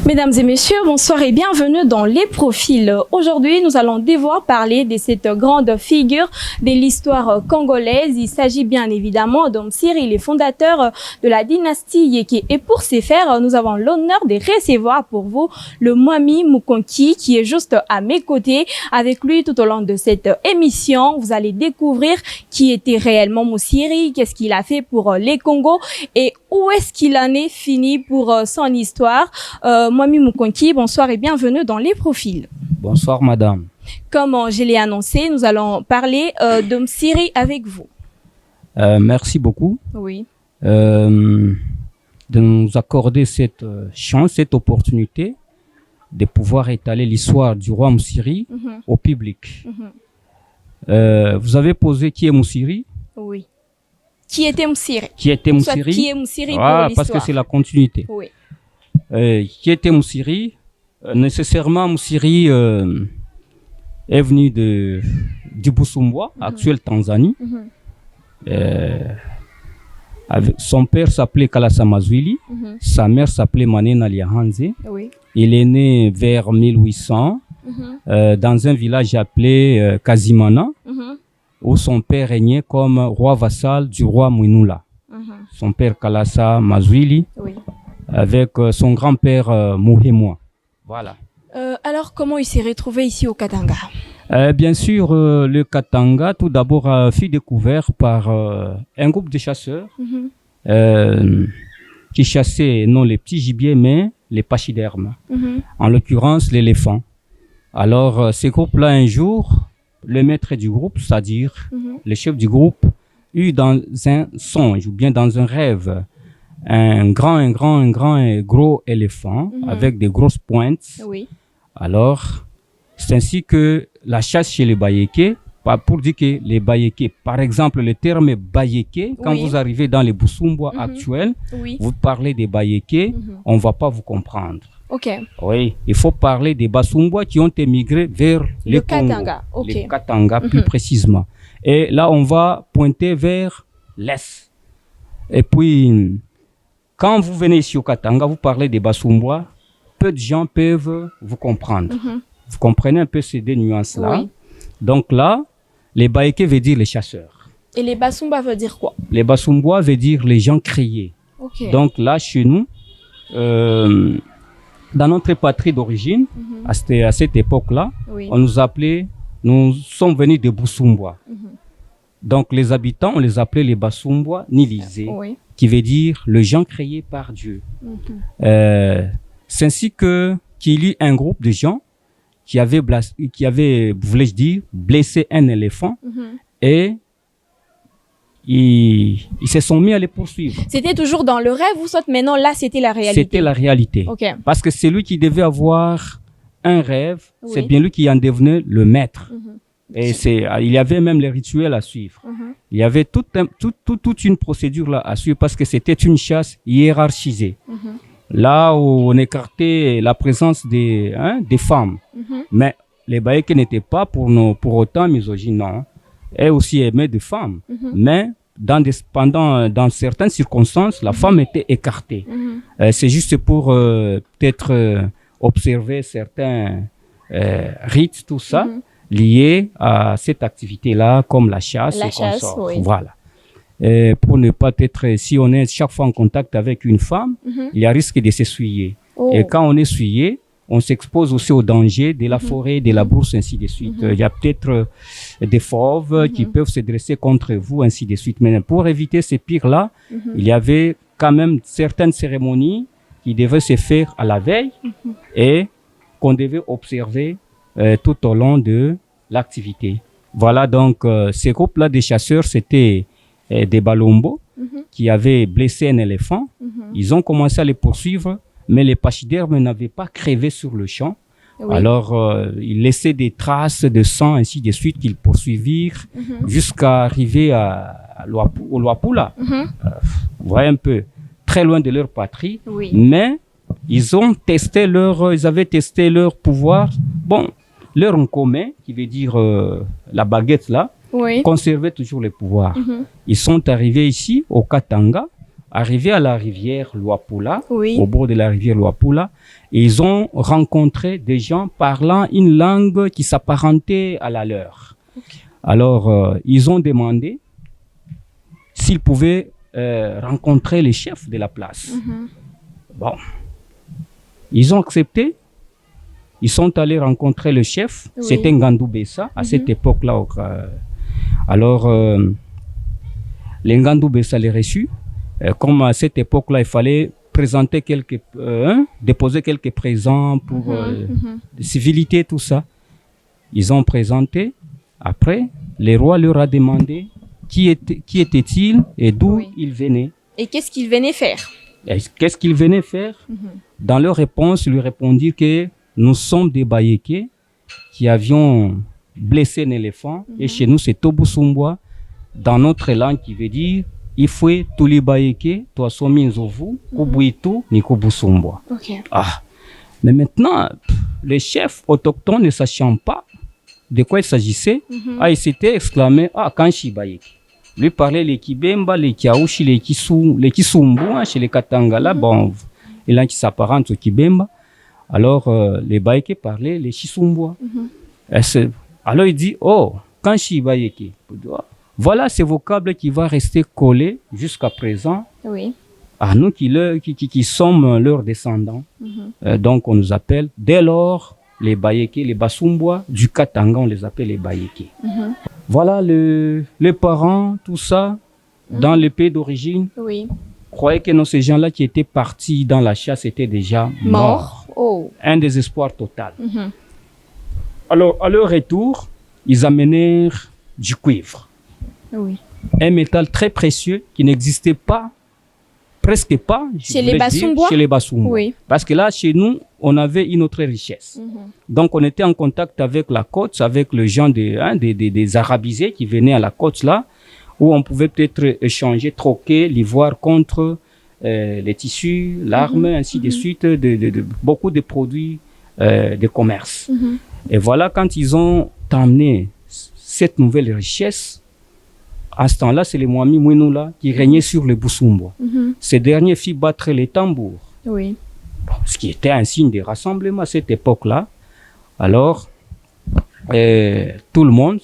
Mesdames et messieurs, bonsoir et bienvenue dans Les Profils. Aujourd'hui, nous allons devoir parler de cette grande figure de l'histoire congolaise. Il s'agit bien évidemment d'Msiri, le fondateur de la dynastie Yeke. Et pour ce faire, nous avons l'honneur de recevoir pour vous le Mwami Mukonki qui est juste à mes côtés. Avec lui, tout au long de cette émission, vous allez découvrir qui était réellement Msiri, qu'est-ce qu'il a fait pour les Congos et où est-ce qu'il en est fini pour son histoire. Mwami Mukonki, bonsoir et bienvenue dans Les Profils. Bonsoir madame. Comme je l'ai annoncé, nous allons parler d'Msiri avec vous. Merci beaucoup Oui. de nous accorder cette chance, cette opportunité de pouvoir étaler l'histoire du roi Msiri au public. Vous avez posé qui est Msiri? Oui. Qui était Msiri? Qui était Msiri? Qui est Msiri pour l'histoire? Parce que c'est la continuité. Oui. Qui était Msiri? Nécessairement, Msiri est venu du Busumbwa, actuelle Tanzanie. Son père s'appelait Kalasa Mazwili, sa mère s'appelait Manena Liahanze. Oui. Il est né vers 1800 dans un village appelé Kazimana, où son père régnait comme roi vassal du roi Mwinula. Son père Kalasa Mazwili, Oui. avec son grand-père Muhemwa. Voilà. Alors, comment il s'est retrouvé ici au Katanga? Bien sûr, le Katanga, tout d'abord, fut découvert par un groupe de chasseurs qui chassaient non les petits gibiers, mais les pachydermes, en l'occurrence l'éléphant. Alors, ces groupes-là, un jour, le maître du groupe, c'est-à-dire le chef du groupe, eut dans un songe ou bien dans un rêve un gros éléphant avec des grosses pointes. Oui. Alors, c'est ainsi que la chasse chez les Bayéké, pour dire que les Bayéké, par exemple, le terme Bayéké, quand vous arrivez dans les Busumbwa actuels, vous parlez des Bayéké, on ne va pas vous comprendre. Ok. Oui, il faut parler des Basumbwa qui ont émigré vers le Congo, Katanga. Ok. les Katanga plus précisément. Et là, on va pointer vers l'est. Et puis, quand vous venez ici au Katanga, vous parlez des Basumbwa, peu de gens peuvent vous comprendre. Vous comprenez un peu ces deux nuances-là. Oui. Donc là, les Bayéké veut dire les chasseurs. Et les Basumba veut dire quoi? Les Basumbwa veut dire les gens criés. Ok. Donc là, chez nous, dans notre patrie d'origine, à cette époque-là, Oui. on nous appelait, nous sommes venus de Busumbwa. Donc les habitants, on les appelait les Basumbwa Nilisé, Oui. qui veut dire le gens créés par Dieu. C'est ainsi qu'il y eut un groupe de gens qui avait, voulais-je dire, blessé un éléphant et ils se sont mis à les poursuivre. C'était toujours dans le rêve ou soit maintenant là c'était la réalité? C'était la réalité. Ok. Parce que celui qui devait avoir un rêve, Oui. c'est bien lui qui en devenait le maître. Et il y avait même les rituels à suivre. Il y avait toute une procédure là à suivre parce que c'était une chasse hiérarchisée. Là où on écartait la présence des femmes. Mais les Bayéké n'étaient pas pour autant misogynes, non. Elles aussi aimaient des femmes. Mais dans certaines circonstances, la femme était écartée. C'est juste pour peut-être observer certains rites, tout ça, liés à cette activité-là, comme la chasse et consorts. Oui. Voilà. Pour ne pas être, si on est chaque fois en contact avec une femme, il y a risque de s'essuyer. Et quand on est essuyé, on s'expose aussi au danger de la forêt, de la brousse, ainsi de suite. Il y a peut-être des fauves qui peuvent se dresser contre vous, ainsi de suite. Mais pour éviter ces pires-là, il y avait quand même certaines cérémonies qui devaient se faire à la veille et qu'on devait observer tout au long de l'activité. Voilà, donc ces groupes-là des chasseurs, c'était des Balombo qui avaient blessé un éléphant. Ils ont commencé à les poursuivre, mais les pachydermes n'avaient pas crevé sur le champ. Oui. Alors, ils laissaient des traces de sang, ainsi de suite, qu'ils poursuivirent jusqu'à arriver au Luapula. Vous voyez un peu, très loin de leur patrie. Oui. Mais ils avaient testé leur pouvoir. Bon, leur en commun, qui veut dire la baguette là, Oui. conservait toujours le pouvoir. Ils sont arrivés ici, au Katanga, arrivés à la rivière Luapula, Oui. au bord de la rivière Luapula, ils ont rencontré des gens parlant une langue qui s'apparentait à la leur. Okay. Alors, ils ont demandé s'ils pouvaient rencontrer les chefs de la place. Bon, ils ont accepté. Ils sont allés rencontrer le chef. Oui. C'était Ngandou Bessa à cette époque-là. Alors, les Ngandou Bessa les reçus. Comme à cette époque-là, il fallait présenter déposer quelques présents pour civilité, tout ça. Ils ont présenté. Après, le roi leur a demandé qui était-il et d'où il venait. Et qu'est-ce qu'il venait faire? Qu'est-ce qu'il venait faire? Dans leur réponse, ils lui répondirent que nous sommes des Bayékés qui avions blessé un éléphant et chez nous c'est Tobusumbwa dans notre langue qui veut dire Ifwe Tuli Bayéké, toi somi nzovu, Kubuitu ni Kubusumbwa. Ah, mais maintenant, les chefs autochtones ne sachant pas de quoi il s'agissait, ils s'étaient exclamés Kanshi Bayéké. Lui parlait les Kibemba, les Kiaouchi, les Kisumbu, chez les Katangala, bon, il y en a qui s'apparentent aux Kibemba. Alors, les Bayékés parlaient les Chisumbois. Alors, il dit, Kanshi Bayéké. Voilà ce vocable qui va rester collé jusqu'à présent à nous qui sommes leurs descendants. Donc, on nous appelle, dès lors, les Bayékés, les Basumbois, du Katanga, on les appelle les Bayékés. Voilà les parents, tout ça, dans le pays d'origine, croyaient que ces gens-là qui étaient partis dans la chasse étaient déjà morts. Un désespoir total. Alors, à leur retour, ils amenèrent du cuivre. Un métal très précieux qui n'existait pas, presque pas, chez les Basumbois. Parce que là, chez nous, on avait une autre richesse. Donc, on était en contact avec la côte, avec le genre des arabisés qui venaient à la côte là, où on pouvait peut-être échanger, troquer l'ivoire contre les tissus, l'arme, ainsi de suite, beaucoup de produits de commerce. Et voilà, quand ils ont amené cette nouvelle richesse, à ce temps-là, c'est les Mwami Mouinoula qui régnaient sur les Busumbwa. Ces derniers firent battre les tambours. Ce qui était un signe de rassemblement à cette époque-là. Alors, tout le monde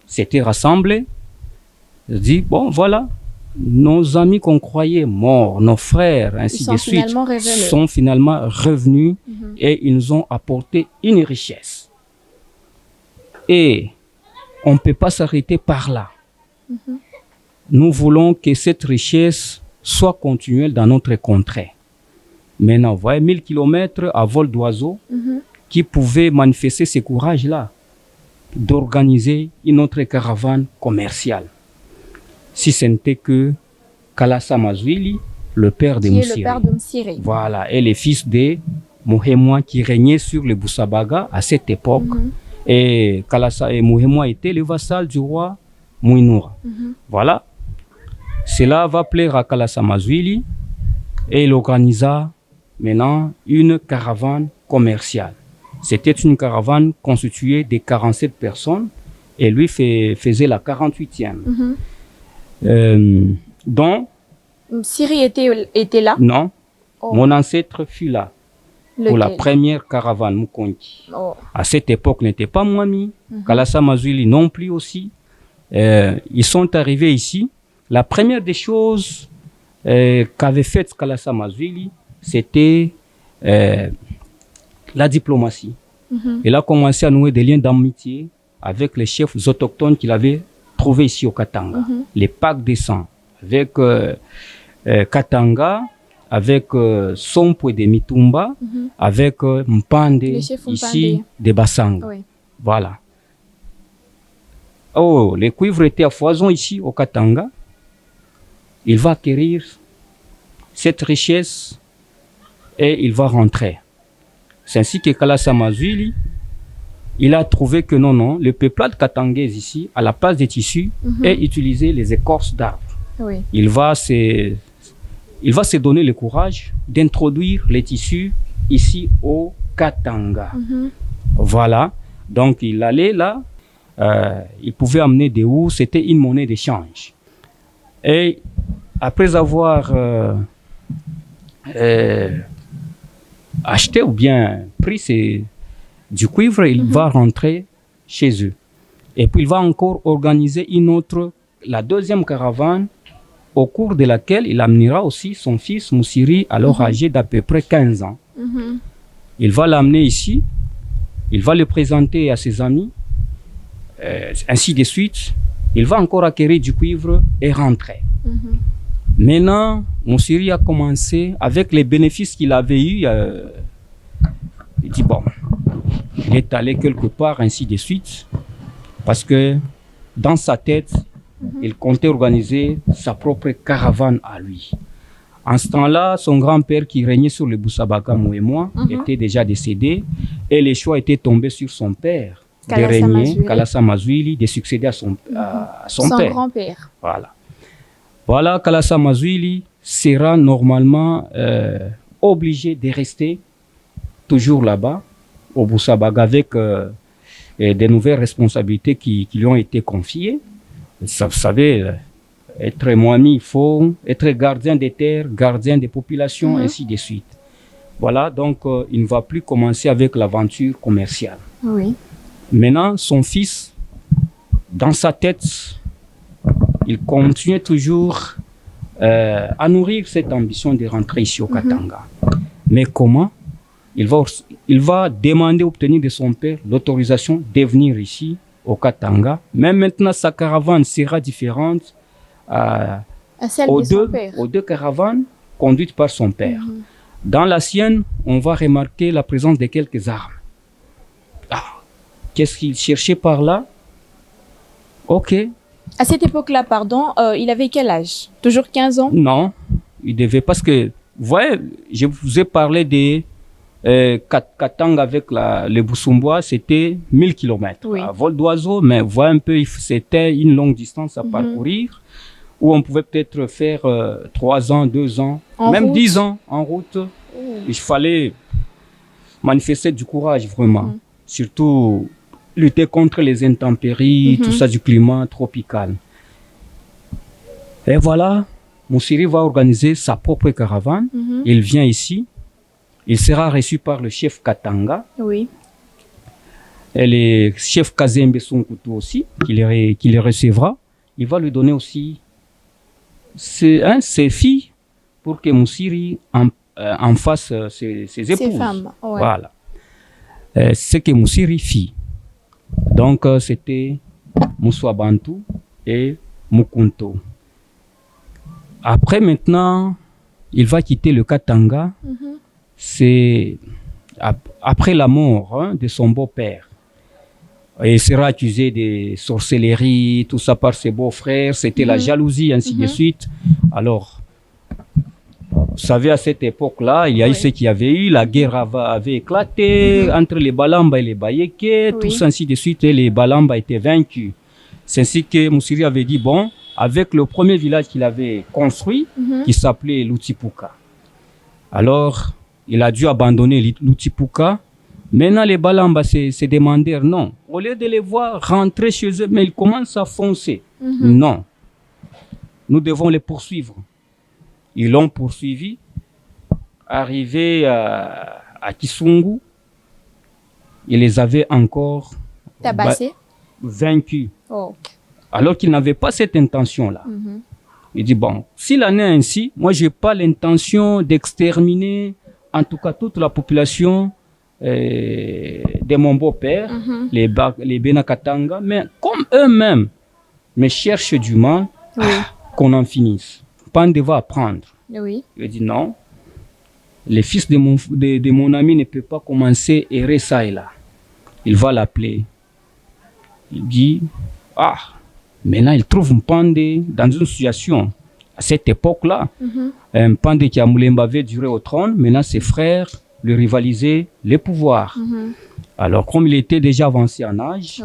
s'était rassemblé. Il dit, bon, voilà, nos amis qu'on croyait morts, nos frères, ainsi de suite, sont finalement revenus et ils nous ont apporté une richesse. Et on ne peut pas s'arrêter par là. Nous voulons que cette richesse soit continuelle dans notre contrée. Maintenant, vous voyez, 1000 kilomètres à vol d'oiseau qui pouvaient manifester ce courage-là d'organiser une autre caravane commerciale. Si ce n'était que Kalasa Mazwili, le père de Moussiri. Voilà, et les fils de Muhemwa qui régnaient sur le Busabaga à cette époque. Et Kalasa et Muhemwa étaient les vassals du roi Mouinoura. Voilà. Cela va plaire à Kalasa Mazwili et il organisa maintenant une caravane commerciale. C'était une caravane constituée de 47 personnes et lui faisait la 48e. Donc, Siri était là? Non. Mon ancêtre fut là. Pour la première caravane Mukonki. À cette époque, n'était pas Mwami. Kalasa Mazwili non plus aussi. Ils sont arrivés ici. La première des choses qu'avait fait Kalasa Mazwili, c'était la diplomatie. Il a commencé à nouer des liens d'amitié avec les chefs autochtones qu'il avait trouvés ici au Katanga. Les packs de sang avec Katanga, avec Sompwe de Mitumba, avec Mpande ici de Basanga. Voilà. Oh, les cuivres étaient à foison ici au Katanga. Il va acquérir cette richesse et il va rentrer. C'est ainsi que Kalasa Mazwili, il a trouvé que non, le peuplade katangais ici, à la place des tissus, et utiliser les écorces d'arbres. Il va se donner le courage d'introduire les tissus ici au Katanga. Voilà. Donc, il allait là, il pouvait amener des houes, c'était une monnaie d'échange. Et après avoir acheté ou bien pris du cuivre, il va rentrer chez eux. Et puis il va encore organiser la deuxième caravane, au cours de laquelle il amènera aussi son fils Moussiri, alors âgé d'à peu près 15 ans. Il va l'amener ici, il va le présenter à ses amis, ainsi de suite. Il va encore acquérir du cuivre et rentrer. Maintenant, Moussiri a commencé, avec les bénéfices qu'il avait eus, il dit bon, il est allé quelque part, ainsi de suite, parce que dans sa tête, il comptait organiser sa propre caravane à lui. En ce temps-là, son grand-père qui régnait sur le Boussabaga Mouémois était déjà décédé et les choix étaient tombés sur son père de régner, Kalassa Mazouili, de succéder à son père. Son grand-père. Voilà, Kalassa Mazouili sera normalement obligé de rester toujours là-bas, au Boussabaga, avec des nouvelles responsabilités qui lui ont été confiées. Ça, vous savez, être moami, il faut être gardien des terres, gardien des populations, ainsi de suite. Voilà, donc il ne va plus commencer avec l'aventure commerciale. Oui. Maintenant, son fils, dans sa tête, il continue toujours à nourrir cette ambition de rentrer ici au Katanga. Mais comment? Il va demander, obtenir de son père l'autorisation de venir ici au Katanga. Même maintenant, sa caravane sera différente aux deux caravanes conduites par son père. Dans la sienne, on va remarquer la présence de quelques armes. Qu'est-ce qu'il cherchait par là? Ok. À cette époque-là, pardon, il avait quel âge? Toujours 15 ans? Non, il devait, parce que, vous voyez, je vous ai parlé des Katanga avec le Boussumbois, c'était 1000 km à vol d'oiseau, mais vous voyez un peu, c'était une longue distance à parcourir, où on pouvait peut-être faire 3 ans, 2 ans, même 10 ans en route. Il fallait manifester du courage, vraiment. Surtout lutter contre les intempéries, tout ça du climat tropical. Et voilà, Moussiri va organiser sa propre caravane. Il vient ici. Il sera reçu par le chef Katanga. Oui. Et le chef Kazembe Sonkutu aussi, qui le recevra. Il va lui donner aussi ses filles pour que Moussiri en fasse ses épouses. Ses femmes, ouais. Voilà. C'est que Moussiri fit. Donc, c'était Moussa Bantou et Mukunto. Après, maintenant, il va quitter le Katanga. C'est après la mort de son beau-père. Il sera accusé de sorcellerie, tout ça par ses beaux-frères. C'était la jalousie, ainsi de suite. Alors, vous savez, à cette époque-là, il y a eu ce qu'il y avait eu. La guerre avait éclaté entre les Balamba et les Bayeke, tout ça, ainsi de suite. Et les Balamba étaient vaincus. C'est ainsi que Moussiri avait dit, bon, avec le premier village qu'il avait construit, qui s'appelait Lutipuka. Alors, il a dû abandonner Lutipuka. Maintenant, les Balamba se demandèrent, non, au lieu de les voir rentrer chez eux, mais ils commencent à foncer. Non, nous devons les poursuivre. Ils l'ont poursuivi, arrivé à Kisungu, ils les avaient encore vaincus. Alors qu'ils n'avaient pas cette intention-là. Il dit, bon, s'il en est ainsi, moi, je n'ai pas l'intention d'exterminer, en tout cas, toute la population de mon beau-père, les Benakatanga, mais comme eux-mêmes me cherchent du mal, qu'on en finisse. Pandé va apprendre. Il dit, non, le fils de mon ami ne peut pas commencer à errer ça et là. Il va l'appeler. Il dit, maintenant il trouve Mpandé dans une situation, à cette époque-là, Mpandé qui a Moulemba avait duré au trône, maintenant ses frères lui rivalisaient les pouvoirs. Alors comme il était déjà avancé en âge,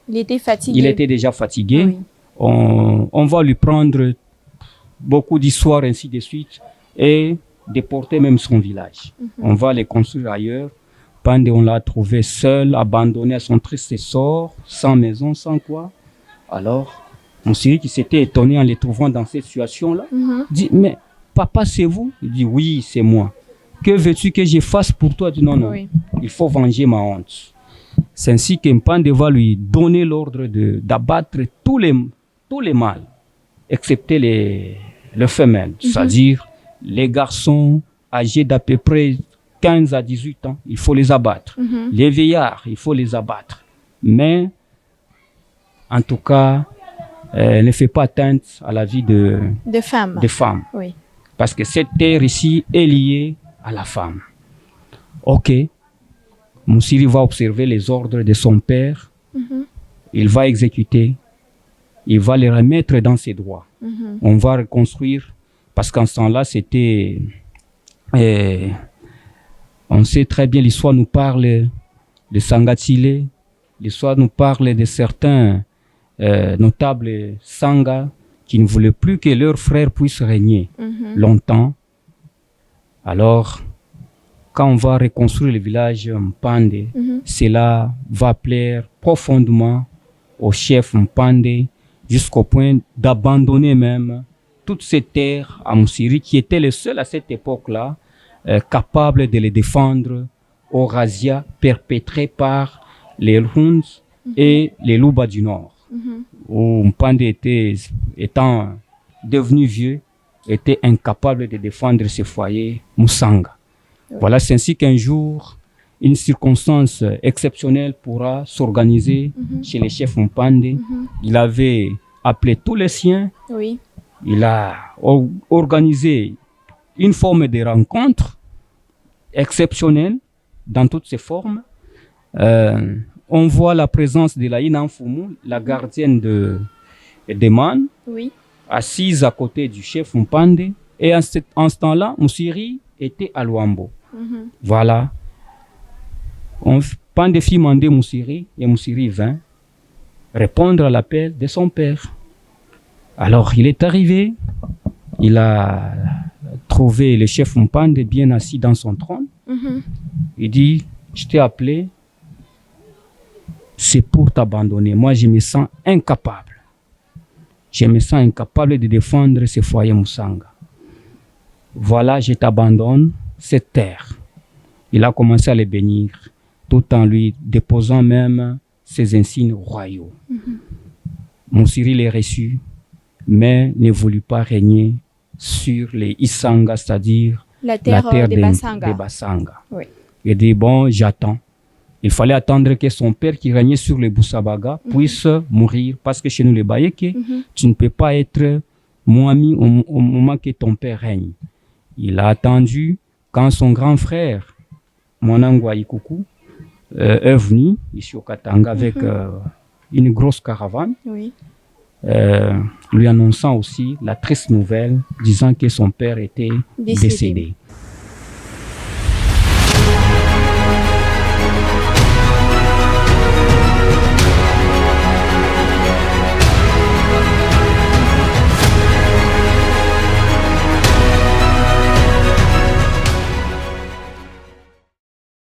il était fatigué. Il était déjà fatigué. On va lui prendre beaucoup d'histoires, ainsi de suite, et déporter même son village. On va les construire ailleurs. Pandé, on l'a trouvé seul, abandonné à son triste sort, sans maison, sans quoi. Alors, Moussiri, qui s'était étonné en les trouvant dans cette situation-là, dit, mais papa, c'est vous? Il dit, oui, c'est moi. Que veux-tu que je fasse pour toi? Il dit, non, non, il faut venger ma honte. C'est ainsi que Mpande va lui donner l'ordre d'abattre tous les mâles, excepté les femelles, c'est-à-dire les garçons âgés d'à peu près 15 à 18 ans, il faut les abattre. Les vieillards, il faut les abattre. Mais, en tout cas, ne fait pas atteinte à la vie de femmes. Oui. Parce que cette terre ici est liée à la femme. Ok. Moussiri va observer les ordres de son père. Il va exécuter. Il va les remettre dans ses droits. On va reconstruire. Parce qu'en ce temps-là, c'était... on sait très bien, l'histoire nous parle de Sangatile. L'histoire nous parle de certains notables Sanga qui ne voulaient plus que leurs frères puissent régner longtemps. Alors, quand on va reconstruire le village Mpande, cela va plaire profondément au chef Mpande jusqu'au point d'abandonner même toutes ces terres à Moussiri, qui était le seul à cette époque-là capable de les défendre aux razzias perpétrés par les Hunds et les Luba du Nord. Où Mpande étant devenu vieux, était incapable de défendre ses foyers Musanga. Voilà, c'est ainsi qu'un jour, une circonstance exceptionnelle pourra s'organiser chez les chefs Mpande. Il avait appelé tous les siens. Oui. Il a organisé une forme de rencontre exceptionnelle dans toutes ses formes. On voit la présence de la Inanfumu, la gardienne de Man, assise à côté du chef Mpande. Et en ce temps-là, Moussiri était à Luambo. Voilà. Mpande fit mander Moussiri et Moussiri vint répondre à l'appel de son père. Alors, il est arrivé, il a trouvé le chef Mpande bien assis dans son trône. Il dit, je t'ai appelé, c'est pour t'abandonner. Moi, je me sens incapable. Je me sens incapable de défendre ce foyer Musanga. Voilà, je t'abandonne cette terre. Il a commencé à les bénir, tout en lui déposant même ses insignes royaux. Moussiri les reçut, mais ne voulut pas régner sur les Isanga, c'est-à-dire la terre des Bassanga. Oui. Il dit, bon, j'attends. Il fallait attendre que son père qui régnait sur les Boussabaga puisse mourir, parce que chez nous les Bayeke, tu ne peux pas être mon ami au moment que ton père règne. Il a attendu quand son grand frère, Mwanangwa Ikuku, est venu ici au Katanga avec une grosse caravane, lui annonçant aussi la triste nouvelle disant que son père était décédé.